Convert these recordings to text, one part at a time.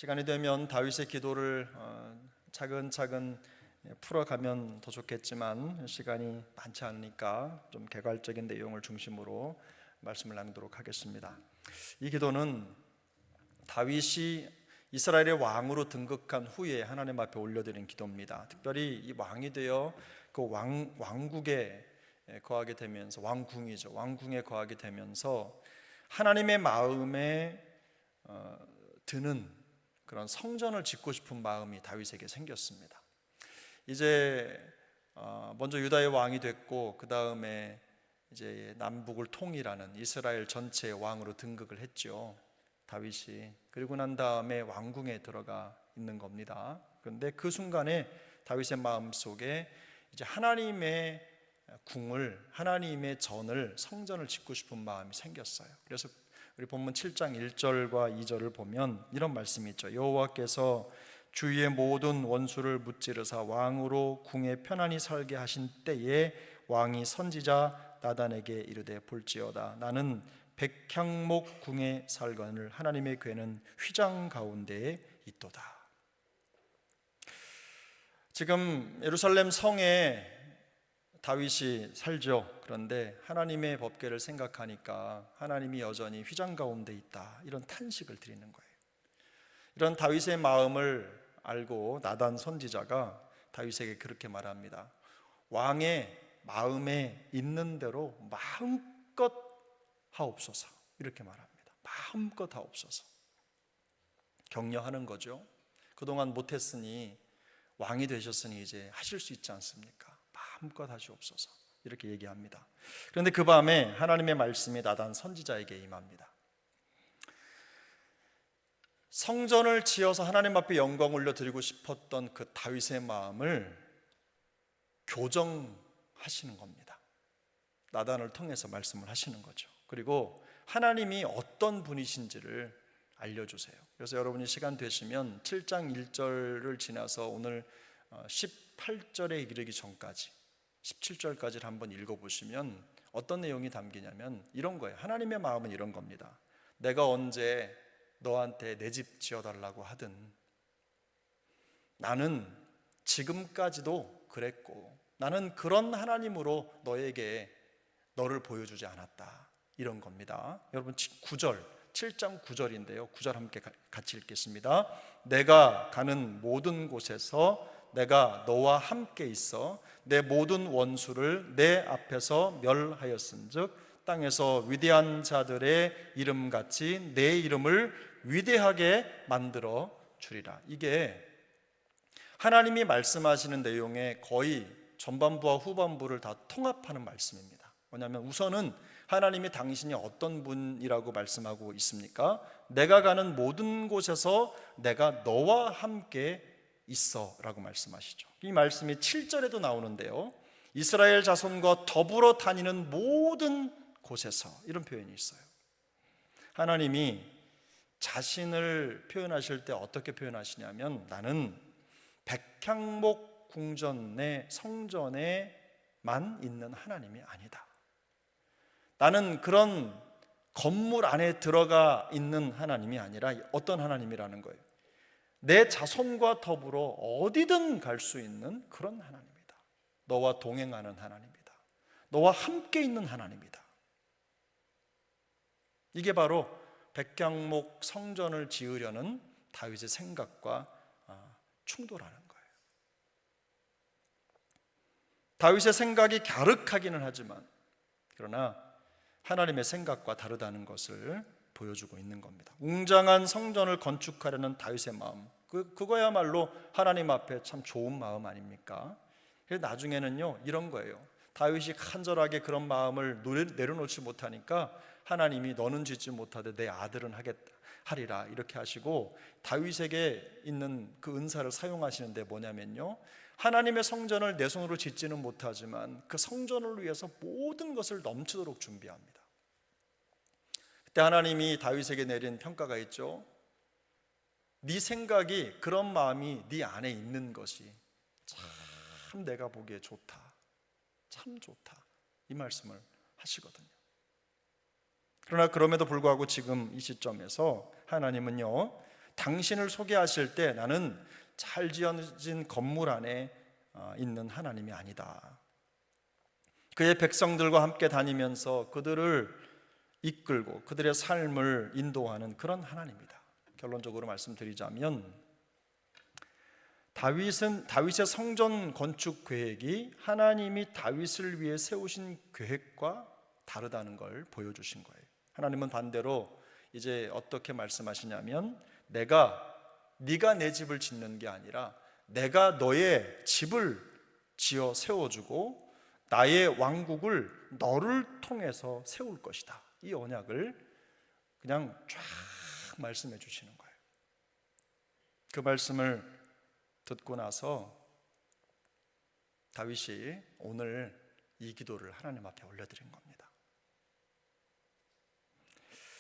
시간이 되면 다윗의 기도를 차근차근 풀어가면 더 좋겠지만 시간이 많지 않으니까 좀 개괄적인 내용을 중심으로 말씀을 나누도록 하겠습니다. 이 기도는 다윗이 이스라엘의 왕으로 등극한 후에 하나님 앞에 올려드린 기도입니다. 특별히 이 왕이 되어 그 왕국에 거하게 되면서, 왕궁이죠, 왕궁에 거하게 되면서 하나님의 마음에 드는 그런 성전을 짓고 싶은 마음이 다윗에게 생겼습니다. 이제 먼저 유다의 왕이 됐고, 그 다음에 이제 남북을 통일하는 이스라엘 전체의 왕으로 등극을 했죠, 다윗이. 그리고 난 다음에 왕궁에 들어가 있는 겁니다. 그런데 그 순간에 다윗의 마음 속에 이제 하나님의 궁을, 하나님의 전을, 성전을 짓고 싶은 마음이 생겼어요. 그래서 우리 본문 7장 1절과 2절을 보면 이런 말씀이 있죠. 여호와께서 주위의 모든 원수를 무찌르사 왕으로 궁에 편안히 살게 하신 때에 왕이 선지자 나단에게 이르되, 볼지어다 나는 백향목 궁에 살거늘 하나님의 궤는 휘장 가운데에 있도다. 지금 예루살렘 성에 다윗이 살죠. 그런데 하나님의 법궤를 생각하니까 하나님이 여전히 휘장 가운데 있다, 이런 탄식을 드리는 거예요. 이런 다윗의 마음을 알고 나단 선지자가 다윗에게 그렇게 말합니다. 왕의 마음에 있는 대로 마음껏 하옵소서, 이렇게 말합니다. 마음껏 하옵소서. 격려하는 거죠. 그동안 못했으니 왕이 되셨으니 이제 하실 수 있지 않습니까? 마음껏 하시옵소서, 이렇게 얘기합니다. 그런데 그 밤에 하나님의 말씀이 나단 선지자에게 임합니다. 성전을 지어서 하나님 앞에 영광 올려드리고 싶었던 그 다윗의 마음을 교정하시는 겁니다. 나단을 통해서 말씀을 하시는 거죠. 그리고 하나님이 어떤 분이신지를 알려주세요. 그래서 여러분이 시간 되시면 7장 1절을 지나서 오늘 18절에 이르기 전까지 17절까지를 한번 읽어보시면 어떤 내용이 담기냐면 이런 거예요. 하나님의 마음은 이런 겁니다. 내가 언제 너한테 내 집 지어달라고 하든 나는 지금까지도 그랬고, 나는 그런 하나님으로 너를 보여주지 않았다, 이런 겁니다. 여러분 7장 9절인데요 9절 함께 같이 읽겠습니다. 내가 가는 모든 곳에서 내가 너와 함께 있어 내 모든 원수를 내 앞에서 멸하였은즉 땅에서 위대한 자들의 이름같이 내 이름을 위대하게 만들어 주리라. 이게 하나님이 말씀하시는 내용의 거의 전반부와 후반부를 다 통합하는 말씀입니다. 뭐냐면 우선은 하나님이 당신이 어떤 분이라고 말씀하고 있습니까? 내가 가는 모든 곳에서 내가 너와 함께 있어 라고 말씀하시죠. 이 말씀이 7절에도 나오는데요, 이스라엘 자손과 더불어 다니는 모든 곳에서, 이런 표현이 있어요. 하나님이 자신을 표현하실 때 어떻게 표현하시냐면, 나는 백향목 궁전의 성전에만 있는 하나님이 아니다. 나는 그런 건물 안에 들어가 있는 하나님이 아니라 어떤 하나님이라는 거예요? 내 자손과 더불어 어디든 갈 수 있는 그런 하나님이다. 너와 동행하는 하나님이다. 너와 함께 있는 하나님이다. 이게 바로 백향목 성전을 지으려는 다윗의 생각과 충돌하는 거예요. 다윗의 생각이 갸륵하기는 하지만 그러나 하나님의 생각과 다르다는 것을 보여주고 있는 겁니다. 웅장한 성전을 건축하려는 다윗의 마음, 그거야말로 하나님 앞에 참 좋은 마음 아닙니까? 그래서 나중에는요 이런 거예요. 다윗이 간절하게 그런 마음을 내려놓지 못하니까 하나님이 너는 짓지 못하되 내 아들은 하리라, 이렇게 하시고 다윗에게 있는 그 은사를 사용하시는데 뭐냐면요, 하나님의 성전을 내 손으로 짓지는 못하지만 그 성전을 위해서 모든 것을 넘치도록 준비합니다. 그때 하나님이 다윗에게 내린 평가가 있죠. 네 생각이, 그런 마음이 네 안에 있는 것이 참 내가 보기에 좋다, 참 좋다, 이 말씀을 하시거든요. 그러나 그럼에도 불구하고 지금 이 시점에서 하나님은요 당신을 소개하실 때 나는 잘 지어진 건물 안에 있는 하나님이 아니다. 그의 백성들과 함께 다니면서 그들을 이끌고 그들의 삶을 인도하는 그런 하나님이다. 결론적으로 말씀드리자면 다윗의 성전 건축 계획이 하나님이 다윗을 위해 세우신 계획과 다르다는 걸 보여주신 거예요. 하나님은 반대로 이제 어떻게 말씀하시냐면 네가 내 집을 짓는 게 아니라 내가 너의 집을 지어 세워주고 나의 왕국을 너를 통해서 세울 것이다. 이 언약을 그냥 쫙 말씀해 주시는 거예요. 그 말씀을 듣고 나서 다윗이 오늘 이 기도를 하나님 앞에 올려드린 겁니다.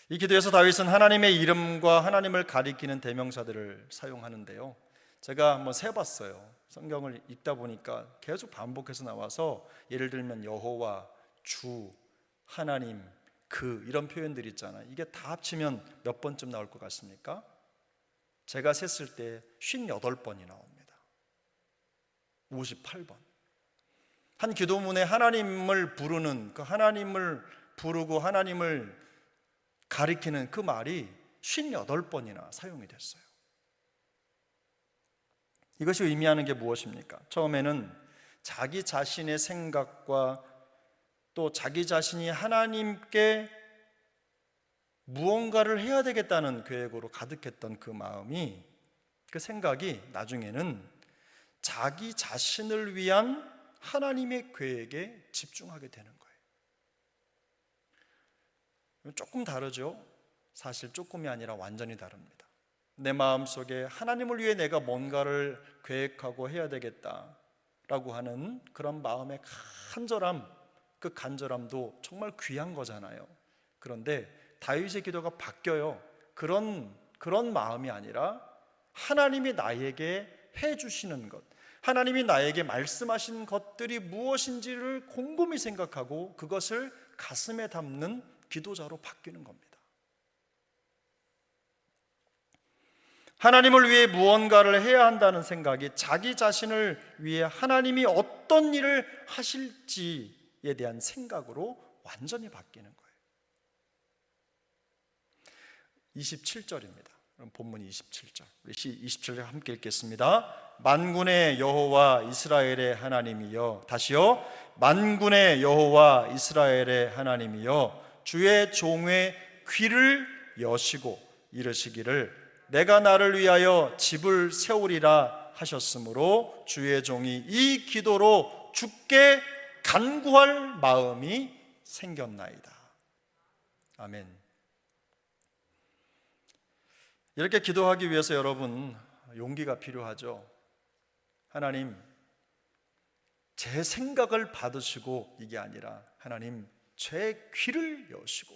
이 기도에서 다윗은 하나님의 이름과 하나님을 가리키는 대명사들을 사용하는데요, 제가 한번 세봤어요. 성경을 읽다 보니까 계속 반복해서 나와서 예를 들면 여호와, 주, 하나님, 그 이런 표현들이 있잖아요. 이게 다 합치면 몇 번쯤 나올 것 같습니까? 제가 셌을 때 58번이 나옵니다. 58번. 한 기도문에 하나님을 부르는, 그 하나님을 부르고 하나님을 가리키는 그 말이 58번이나 사용이 됐어요. 이것이 의미하는 게 무엇입니까? 처음에는 자기 자신의 생각과 또 자기 자신이 하나님께 무언가를 해야 되겠다는 계획으로 가득했던 그 마음이, 그 생각이 나중에는 자기 자신을 위한 하나님의 계획에 집중하게 되는 거예요. 조금 다르죠? 사실 조금이 아니라 완전히 다릅니다. 내 마음속에 하나님을 위해 내가 뭔가를 계획하고 해야 되겠다라고 하는 그런 마음의 간절함, 그 간절함도 정말 귀한 거잖아요. 그런데 다윗의 기도가 바뀌어요. 그런 마음이 아니라 하나님이 나에게 해주시는 것, 하나님이 나에게 말씀하신 것들이 무엇인지를 곰곰이 생각하고 그것을 가슴에 담는 기도자로 바뀌는 겁니다. 하나님을 위해 무언가를 해야 한다는 생각이 자기 자신을 위해 하나님이 어떤 일을 하실지에 대한 생각으로 완전히 바뀌는 거예요. 27절입니다. 그럼 본문 27절. 우리 27절 함께 읽겠습니다. 만군의 여호와 이스라엘의 하나님이여, 다시요, 만군의 여호와 이스라엘의 하나님이여, 주의 종의 귀를 여시고 이르시기를 내가 나를 위하여 집을 세우리라 하셨으므로 주의 종이 이 기도로 주께 간구할 마음이 생겼나이다. 아멘. 이렇게 기도하기 위해서 여러분 용기가 필요하죠. 하나님, 제 생각을 받으시고 이게 아니라 하나님 제 귀를 여시고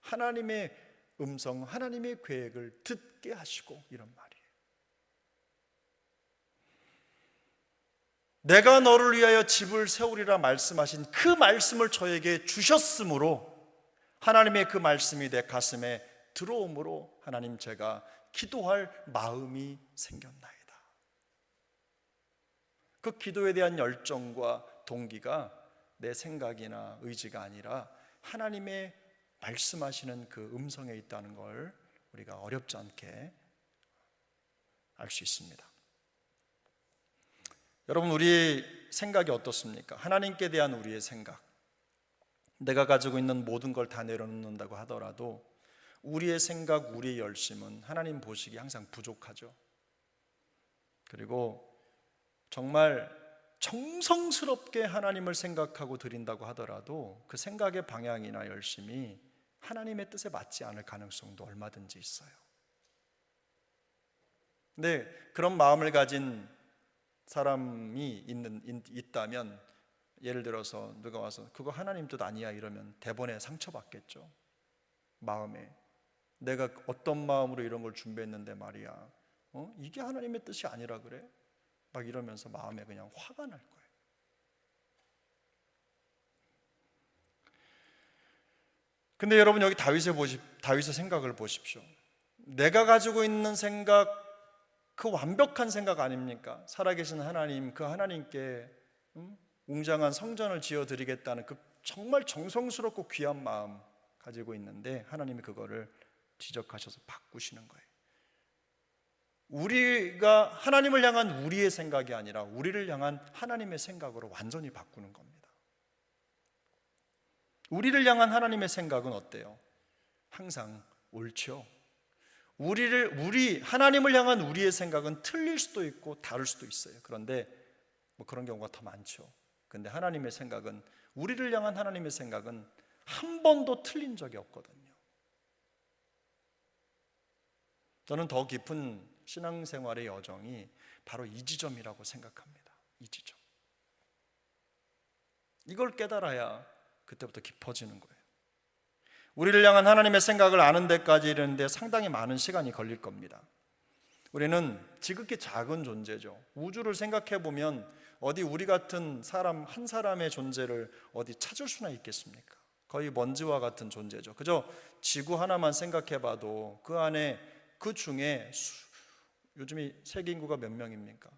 하나님의 음성, 하나님의 계획을 듣게 하시고, 이런 말이에요. 내가 너를 위하여 집을 세우리라 말씀하신 그 말씀을 저에게 주셨으므로 하나님의 그 말씀이 내 가슴에 들어옴으로 하나님 제가 기도할 마음이 생겼나이다. 그 기도에 대한 열정과 동기가 내 생각이나 의지가 아니라 하나님의 말씀하시는 그 음성에 있다는 걸 우리가 어렵지 않게 알 수 있습니다. 여러분, 우리의 생각이 어떻습니까? 하나님께 대한 우리의 생각, 내가 가지고 있는 모든 걸 다 내려놓는다고 하더라도 우리의 생각, 우리의 열심은 하나님 보시기에 항상 부족하죠. 그리고 정말 정성스럽게 하나님을 생각하고 드린다고 하더라도 그 생각의 방향이나 열심이 하나님의 뜻에 맞지 않을 가능성도 얼마든지 있어요. 근데 그런 마음을 가진 사람이 있다면, 예를 들어서 누가 와서 그거 하나님 뜻 아니야 이러면 대번에 상처받겠죠. 마음에 내가 어떤 마음으로 이런 걸 준비했는데 말이야, 이게 하나님의 뜻이 아니라 그래? 막 이러면서 마음에 그냥 화가 날 거예요. 근데 여러분, 여기 다윗의 생각을 보십시오. 내가 가지고 있는 생각, 그 완벽한 생각 아닙니까? 살아계신 하나님, 그 하나님께 웅장한 성전을 지어드리겠다는 그 정말 정성스럽고 귀한 마음 가지고 있는데 하나님이 그거를 지적하셔서 바꾸시는 거예요. 우리가 하나님을 향한 우리의 생각이 아니라 우리를 향한 하나님의 생각으로 완전히 바꾸는 겁니다. 우리를 향한 하나님의 생각은 어때요? 항상 옳죠. 하나님을 향한 우리의 생각은 틀릴 수도 있고 다를 수도 있어요. 그런데 뭐 그런 경우가 더 많죠. 근데 하나님의 생각은, 우리를 향한 하나님의 생각은 한 번도 틀린 적이 없거든요. 저는 더 깊은 신앙생활의 여정이 바로 이 지점이라고 생각합니다. 이 지점. 이걸 깨달아야 그때부터 깊어지는 거예요. 우리를 향한 하나님의 생각을 아는 데까지 이르는데 상당히 많은 시간이 걸릴 겁니다. 우리는 지극히 작은 존재죠. 우주를 생각해 보면 어디 우리 같은 사람 한 사람의 존재를 어디 찾을 수나 있겠습니까? 거의 먼지와 같은 존재죠. 그저 지구 하나만 생각해 봐도 그 안에, 그 중에 요즘에 세계 인구가 몇 명입니까?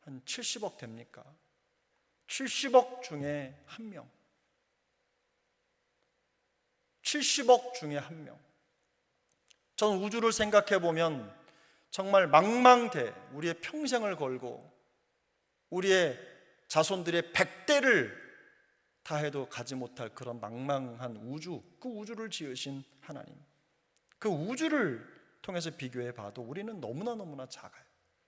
한 70억 됩니까? 70억 중에 한 명. 70억 중에 한 명. 전 우주를 생각해 보면 정말 망망대, 우리의 평생을 걸고 우리의 자손들의 100대를 다 해도 가지 못할 그런 망망한 우주, 그 우주를 지으신 하나님, 그 우주를 통해서 비교해 봐도 우리는 너무나 작아요.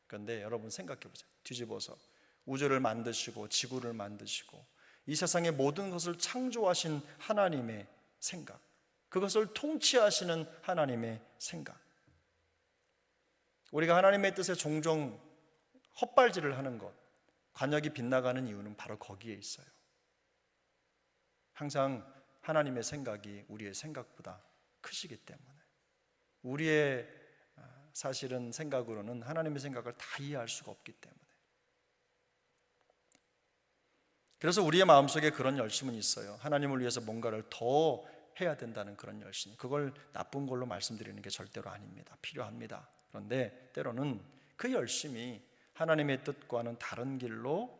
그런데 여러분 생각해 보세요. 뒤집어서 우주를 만드시고 지구를 만드시고 이 세상의 모든 것을 창조하신 하나님의 생각, 그것을 통치하시는 하나님의 생각, 우리가 하나님의 뜻에 종종 헛발질을 하는 것, 관역이 빗나가는 이유는 바로 거기에 있어요. 항상 하나님의 생각이 우리의 생각보다 크시기 때문에, 우리의 사실은 생각으로는 하나님의 생각을 다 이해할 수가 없기 때문에. 그래서 우리의 마음속에 그런 열심은 있어요. 하나님을 위해서 뭔가를 더 해야 된다는 그런 열심. 그걸 나쁜 걸로 말씀드리는 게 절대로 아닙니다. 필요합니다. 그런데 때로는 그 열심이 하나님의 뜻과는 다른 길로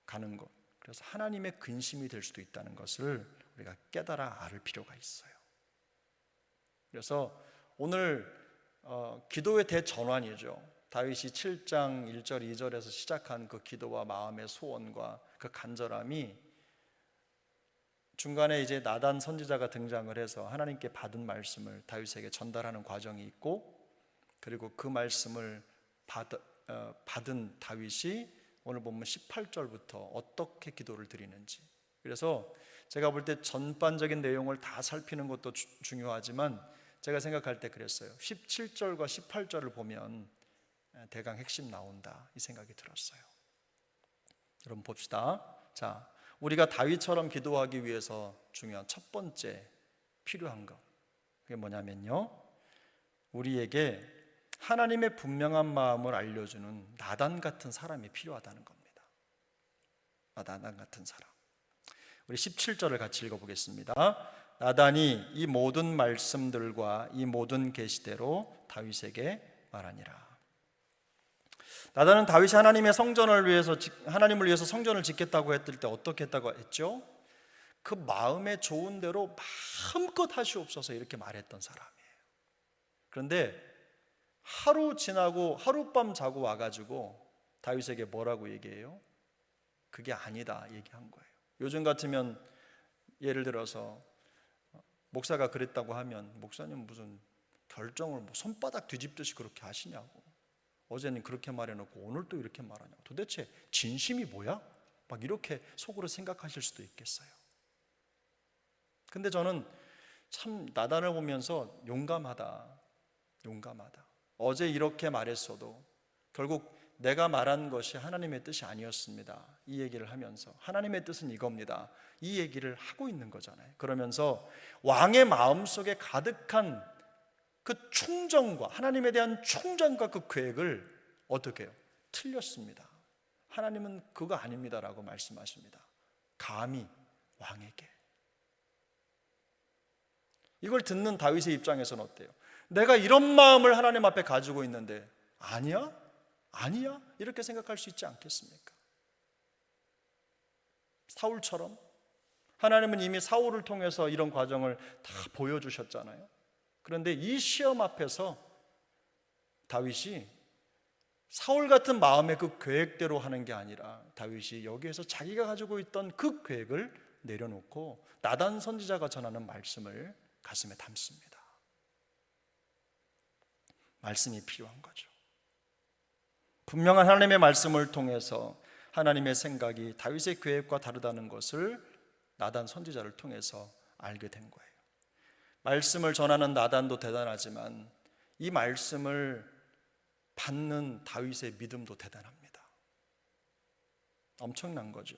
가는 것, 그래서 하나님의 근심이 될 수도 있다는 것을 우리가 깨달아 알 필요가 있어요. 그래서 오늘 기도의 대전환이죠. 다윗이 7장 1절 2절에서 시작한 그 기도와 마음의 소원과 그 간절함이 중간에 이제 나단 선지자가 등장을 해서 하나님께 받은 말씀을 다윗에게 전달하는 과정이 있고, 그리고 그 말씀을 받은 다윗이 오늘 보면 18절부터 어떻게 기도를 드리는지. 그래서 제가 볼 때 전반적인 내용을 다 살피는 것도 중요하지만 제가 생각할 때 그랬어요. 17절과 18절을 보면 대강 핵심 나온다, 이 생각이 들었어요. 여러분 봅시다. 자, 우리가 다윗처럼 기도하기 위해서 중요한 첫 번째 필요한 것, 그게 뭐냐면요, 우리에게 하나님의 분명한 마음을 알려주는 나단 같은 사람이 필요하다는 겁니다. 나단 같은 사람. 우리 17절을 같이 읽어보겠습니다. 나단이 이 모든 말씀들과 이 모든 계시대로 다윗에게 말하니라. 나단은 다윗이 하나님을 위해서 성전을 짓겠다고 했을 때 어떻게 했다고 했죠? 그 마음에 좋은 대로 마음껏 하시옵소서 이렇게 말했던 사람이에요. 그런데 하루 지나고 하룻밤 자고 와가지고 다윗에게 뭐라고 얘기해요? 그게 아니다 얘기한 거예요. 요즘 같으면 예를 들어서 목사가 그랬다고 하면, 목사님 무슨 결정을 손바닥 뒤집듯이 그렇게 하시냐고, 어제는 그렇게 말해놓고 오늘 또 이렇게 말하냐고, 도대체 진심이 뭐야? 막 이렇게 속으로 생각하실 수도 있겠어요. 근데 저는 참 나단을 보면서 용감하다. 어제 이렇게 말했어도 결국 내가 말한 것이 하나님의 뜻이 아니었습니다, 이 얘기를 하면서 하나님의 뜻은 이겁니다, 이 얘기를 하고 있는 거잖아요. 그러면서 왕의 마음속에 가득한 그 충정과 하나님에 대한 충정과 그 계획을 어떻게 해요? 틀렸습니다. 하나님은 그거 아닙니다라고 말씀하십니다. 감히 왕에게. 이걸 듣는 다윗의 입장에서는 어때요? 내가 이런 마음을 하나님 앞에 가지고 있는데 아니야? 아니야? 이렇게 생각할 수 있지 않겠습니까? 사울처럼 하나님은 이미 사울을 통해서 이런 과정을 다 보여주셨잖아요. 그런데 이 시험 앞에서 다윗이 사울 같은 마음의 그 계획대로 하는 게 아니라 다윗이 여기에서 자기가 가지고 있던 그 계획을 내려놓고 나단 선지자가 전하는 말씀을 가슴에 담습니다. 말씀이 필요한 거죠. 분명한 하나님의 말씀을 통해서 하나님의 생각이 다윗의 계획과 다르다는 것을 나단 선지자를 통해서 알게 된 거예요. 말씀을 전하는 나단도 대단하지만 이 말씀을 받는 다윗의 믿음도 대단합니다. 엄청난 거죠.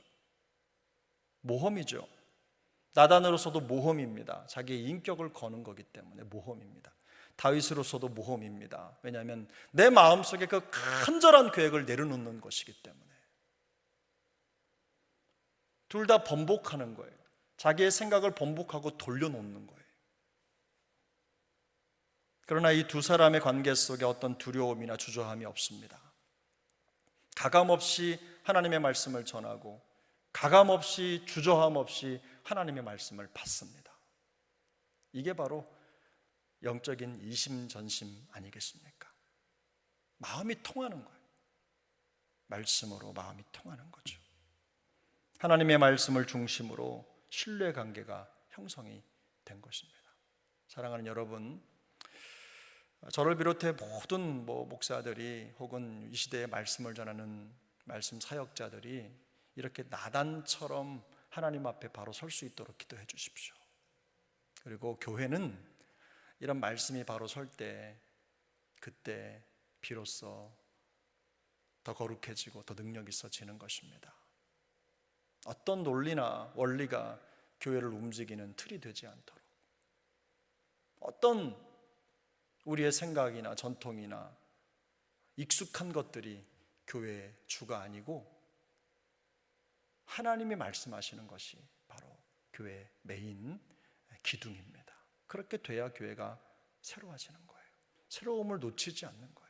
모험이죠. 나단으로서도 모험입니다. 자기의 인격을 거는 거기 때문에 모험입니다. 다윗으로서도 모험입니다. 왜냐하면 내 마음속에 그 간절한 계획을 내려놓는 것이기 때문에. 둘 다 번복하는 거예요. 자기의 생각을 번복하고 돌려놓는 거예요. 그러나 이 두 사람의 관계 속에 어떤 두려움이나 주저함이 없습니다. 가감없이 하나님의 말씀을 전하고 가감없이 주저함 없이 하나님의 말씀을 받습니다. 이게 바로 영적인 이심전심 아니겠습니까? 마음이 통하는 거예요. 말씀으로 마음이 통하는 거죠. 하나님의 말씀을 중심으로 신뢰관계가 형성이 된 것입니다. 사랑하는 여러분, 저를 비롯해 모든 목사들이 혹은 이 시대에 말씀을 전하는 말씀 사역자들이 이렇게 나단처럼 하나님 앞에 바로 설 수 있도록 기도해 주십시오. 그리고 교회는 이런 말씀이 바로 설 때 그때 비로소 더 거룩해지고 더 능력 있어지는 것입니다. 어떤 논리나 원리가 교회를 움직이는 틀이 되지 않도록, 어떤 우리의 생각이나 전통이나 익숙한 것들이 교회의 주가 아니고 하나님이 말씀하시는 것이 바로 교회의 메인 기둥입니다. 그렇게 돼야 교회가 새로워지는 거예요. 새로움을 놓치지 않는 거예요.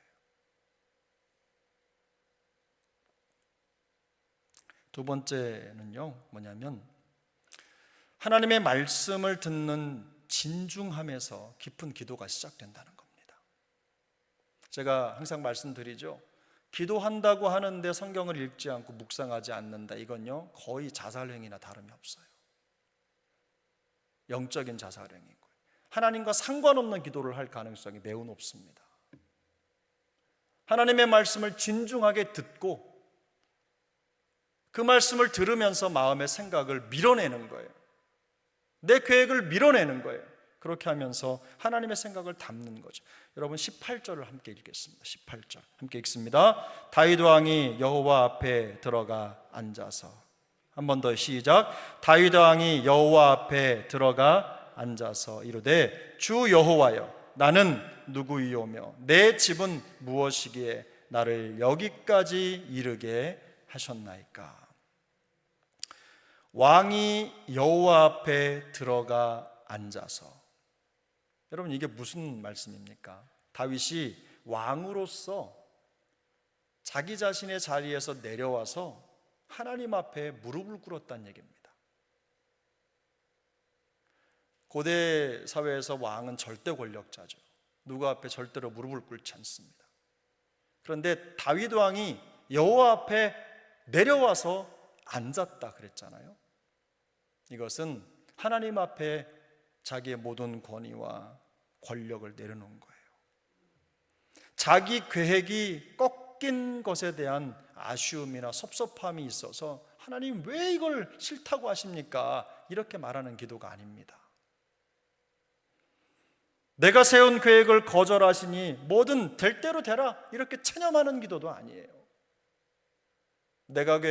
두 번째는요, 뭐냐면 하나님의 말씀을 듣는 진중함에서 깊은 기도가 시작된다는 겁니다. 제가 항상 말씀드리죠. 기도한다고 하는데 성경을 읽지 않고 묵상하지 않는다. 이건요, 거의 자살행위나 다름이 없어요. 영적인 자살행위고요. 하나님과 상관없는 기도를 할 가능성이 매우 높습니다. 하나님의 말씀을 진중하게 듣고 그 말씀을 들으면서 마음의 생각을 밀어내는 거예요. 내 계획을 밀어내는 거예요. 그렇게 하면서 하나님의 생각을 담는 거죠. 여러분 18절을 함께 읽겠습니다. 18절 함께 읽습니다. 다윗 왕이 여호와 앞에 들어가 앉아서, 한 번 더 시작. 다윗 왕이 여호와 앞에 들어가 앉아서 이르되 주 여호와여, 나는 누구이오며 내 집은 무엇이기에 나를 여기까지 이르게 하셨나이까. 왕이 여호와 앞에 들어가 앉아서, 여러분 이게 무슨 말씀입니까? 다윗이 왕으로서 자기 자신의 자리에서 내려와서 하나님 앞에 무릎을 꿇었다는 얘기입니다. 고대 사회에서 왕은 절대 권력자죠. 누구 앞에 절대로 무릎을 꿇지 않습니다. 그런데 다윗 왕이 여호와 앞에 내려와서 앉았다 그랬잖아요. 이것은 하나님 앞에 자기의 모든 권위와 권력을 내려놓은 거예요. 자기 계획이 꺾인 것에 대한 아쉬움이나 섭섭함이 있어서 하나님 왜 이걸 싫다고 하십니까? 이렇게 말하는 기도가 아닙니다. 내가 세운 계획을 거절하시니 뭐든 될 대로 되라 이렇게 체념하는 기도도 아니에요. 내가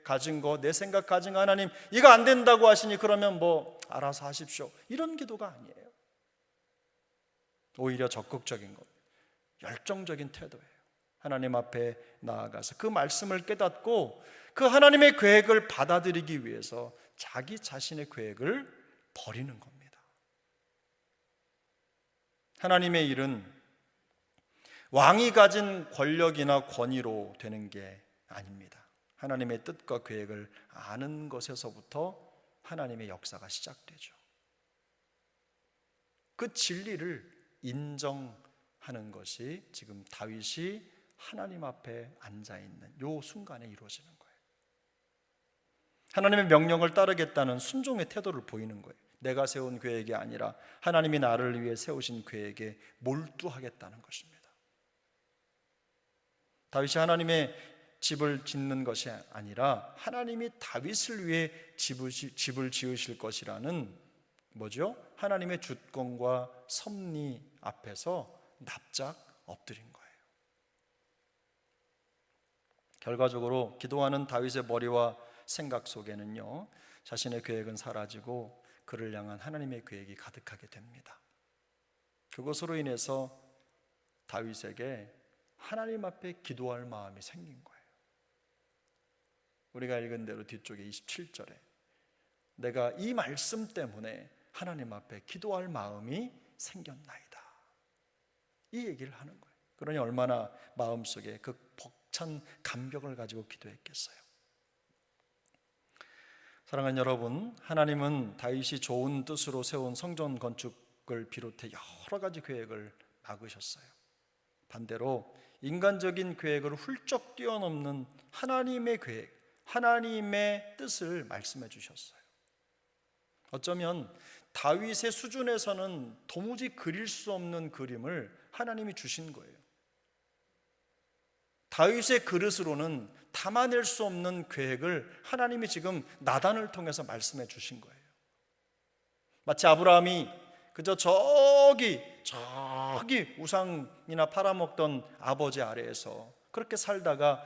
가진 거, 내 생각 가진 거 하나님 이거 안 된다고 하시니 그러면 알아서 하십시오, 이런 기도가 아니에요. 오히려 적극적인 것, 열정적인 태도예요. 하나님 앞에 나아가서 그 말씀을 깨닫고 그 하나님의 계획을 받아들이기 위해서 자기 자신의 계획을 버리는 겁니다. 하나님의 일은 왕이 가진 권력이나 권위로 되는 게 아닙니다. 하나님의 뜻과 계획을 아는 것에서부터 하나님의 역사가 시작되죠. 그 진리를 인정하는 것이 지금 다윗이 하나님 앞에 앉아있는 이 순간에 이루어지는 거예요. 하나님의 명령을 따르겠다는 순종의 태도를 보이는 거예요. 내가 세운 계획이 아니라 하나님이 나를 위해 세우신 계획에 몰두하겠다는 것입니다. 다윗이 하나님의 집을 짓는 것이 아니라 하나님이 다윗을 위해 집을 지으실 것이라는 뭐죠? 하나님의 주권과 섭리 앞에서 납작 엎드린 거예요. 결과적으로 기도하는 다윗의 머리와 생각 속에는요, 자신의 계획은 사라지고 그를 향한 하나님의 계획이 가득하게 됩니다. 그것으로 인해서 다윗에게 하나님 앞에 기도할 마음이 생긴 거예요. 우리가 읽은 대로 뒤쪽에 27절에 내가 이 말씀 때문에 하나님 앞에 기도할 마음이 생겼나이다, 이 얘기를 하는 거예요. 그러니 얼마나 마음속에 그 벅찬 감격을 가지고 기도했겠어요. 사랑하는 여러분, 하나님은 다윗이 좋은 뜻으로 세운 성전 건축을 비롯해 여러 가지 계획을 막으셨어요. 반대로 인간적인 계획을 훌쩍 뛰어넘는 하나님의 계획, 하나님의 뜻을 말씀해 주셨어요. 어쩌면 다윗의 수준에서는 도무지 그릴 수 없는 그림을 하나님이 주신 거예요. 다윗의 그릇으로는 담아낼 수 없는 계획을 하나님이 지금 나단을 통해서 말씀해 주신 거예요. 마치 아브라함이 그저 저기 우상이나 팔아먹던 아버지 아래에서 그렇게 살다가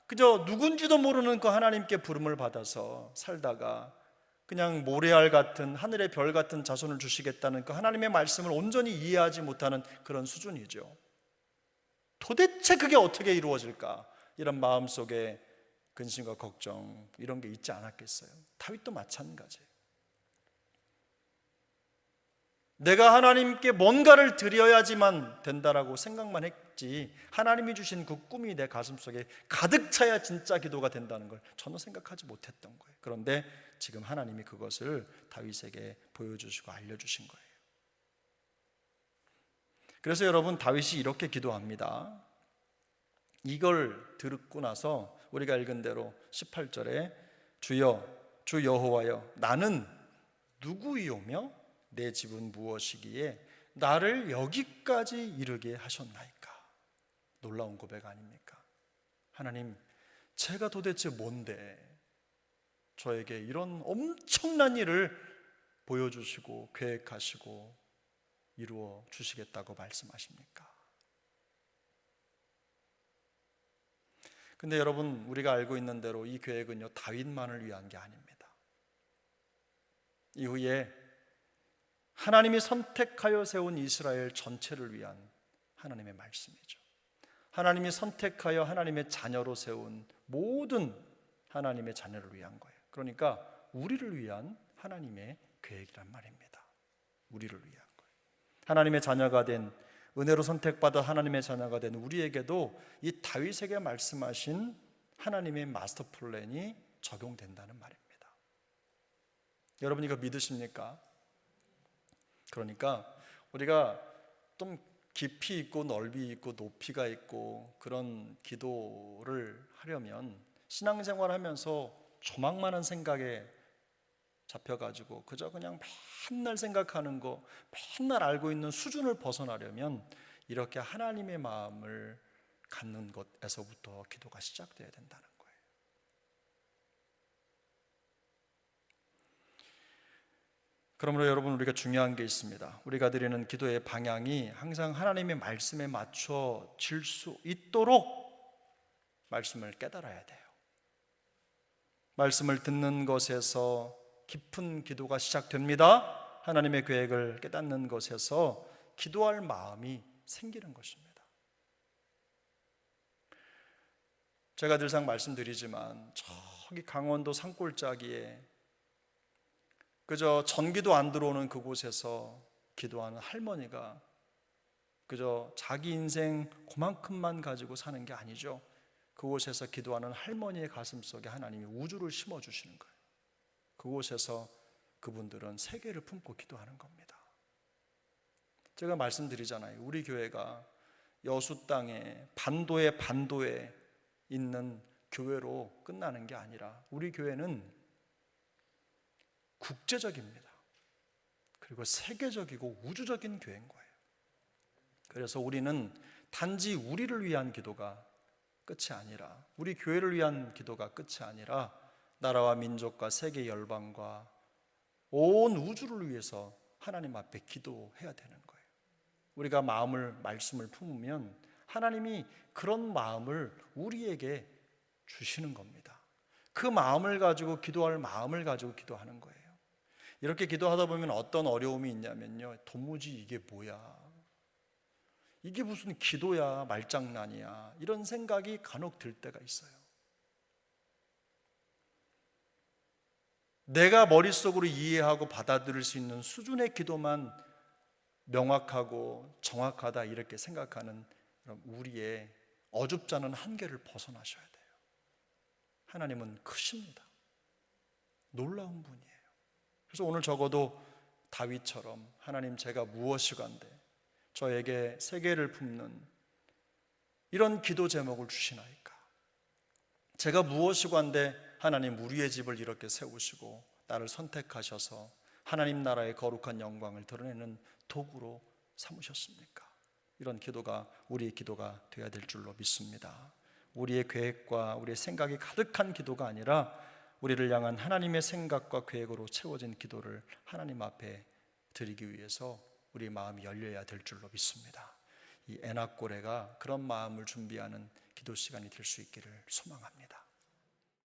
그저 누군지도 모르는 그 하나님께 부름을 받아서 살다가 그냥 모래알 같은 하늘의 별 같은 자손을 주시겠다는 그 하나님의 말씀을 온전히 이해하지 못하는 그런 수준이죠. 도대체 그게 어떻게 이루어질까? 이런 마음속에 근심과 걱정, 이런 게 있지 않았겠어요? 다윗도 마찬가지예요. 내가 하나님께 뭔가를 드려야지만 된다라고 생각만 했지, 하나님이 주신 그 꿈이 내 가슴속에 가득 차야 진짜 기도가 된다는 걸 전혀 생각하지 못했던 거예요. 그런데 지금 하나님이 그것을 다윗에게 보여주시고 알려주신 거예요. 그래서 여러분, 다윗이 이렇게 기도합니다. 이걸 듣고 나서 우리가 읽은 대로 18절에 주여, 주 여호와여, 나는 누구이오며 내 집은 무엇이기에 나를 여기까지 이르게 하셨나이까? 놀라운 고백 아닙니까? 하나님, 제가 도대체 뭔데 저에게 이런 엄청난 일을 보여주시고 계획하시고 이루어 주시겠다고 말씀하십니까? 근데 여러분, 우리가 알고 있는 대로 이 계획은요, 다윗만을 위한 게 아닙니다. 이후에 하나님이 선택하여 세운 이스라엘 전체를 위한 하나님의 말씀이죠. 하나님이 선택하여 하나님의 자녀로 세운 모든 하나님의 자녀를 위한 거예요. 그러니까 우리를 위한 하나님의 계획이란 말입니다. 우리를 위한 거예요. 하나님의 자녀가 된, 은혜로 선택받아 하나님의 자녀가 된 우리에게도 이 다윗에게 말씀하신 하나님의 마스터 플랜이 적용된다는 말입니다. 여러분, 이거 믿으십니까? 그러니까 우리가 좀 깊이 있고 넓이 있고 높이가 있고 그런 기도를 하려면 신앙생활 하면서 조망만한 생각에 잡혀가지고 그저 그냥 맨날 생각하는 거, 맨날 알고 있는 수준을 벗어나려면 이렇게 하나님의 마음을 갖는 것에서부터 기도가 시작돼야 된다는 거예요. 그러므로 여러분, 우리가 중요한 게 있습니다. 우리가 드리는 기도의 방향이 항상 하나님의 말씀에 맞춰질 수 있도록 말씀을 깨달아야 돼요. 말씀을 듣는 것에서 깊은 기도가 시작됩니다. 하나님의 계획을 깨닫는 것에서 기도할 마음이 생기는 것입니다. 제가 늘상 말씀드리지만 저기 강원도 산골짜기에 그저 전기도 안 들어오는 그곳에서 기도하는 할머니가 그저 자기 인생 그만큼만 가지고 사는 게 아니죠. 그곳에서 기도하는 할머니의 가슴 속에 하나님이 우주를 심어주시는 거예요. 그곳에서 그분들은 세계를 품고 기도하는 겁니다. 제가 말씀드리잖아요. 우리 교회가 여수 땅에 반도에 있는 교회로 끝나는 게 아니라 우리 교회는 국제적입니다. 그리고 세계적이고 우주적인 교회인 거예요. 그래서 우리는 단지 우리를 위한 기도가 끝이 아니라, 우리 교회를 위한 기도가 끝이 아니라 나라와 민족과 세계 열방과 온 우주를 위해서 하나님 앞에 기도해야 되는 거예요. 우리가 말씀을 품으면 하나님이 그런 마음을 우리에게 주시는 겁니다. 그 마음을 가지고 기도할 마음을 가지고 기도하는 거예요. 이렇게 기도하다 보면 어떤 어려움이 있냐면요, 도무지 이게 뭐야, 이게 무슨 기도야, 말장난이야, 이런 생각이 간혹 들 때가 있어요. 내가 머릿속으로 이해하고 받아들일 수 있는 수준의 기도만 명확하고 정확하다 이렇게 생각하는 우리의 어줍잖은 한계를 벗어나셔야 돼요. 하나님은 크십니다. 놀라운 분이에요. 그래서 오늘 적어도 다윗처럼 하나님, 제가 무엇이간데 저에게 세계를 품는 이런 기도 제목을 주시나이까? 제가 무엇이간데 하나님 우리의 집을 이렇게 세우시고 나를 선택하셔서 하나님 나라의 거룩한 영광을 드러내는 도구로 삼으셨습니까? 이런 기도가 우리의 기도가 되어야 될 줄로 믿습니다. 우리의 계획과 우리의 생각이 가득한 기도가 아니라 우리를 향한 하나님의 생각과 계획으로 채워진 기도를 하나님 앞에 드리기 위해서 우리 마음이 열려야 될 줄로 믿습니다. 이 에나꼬레가 그런 마음을 준비하는 기도 시간이 될 수 있기를 소망합니다.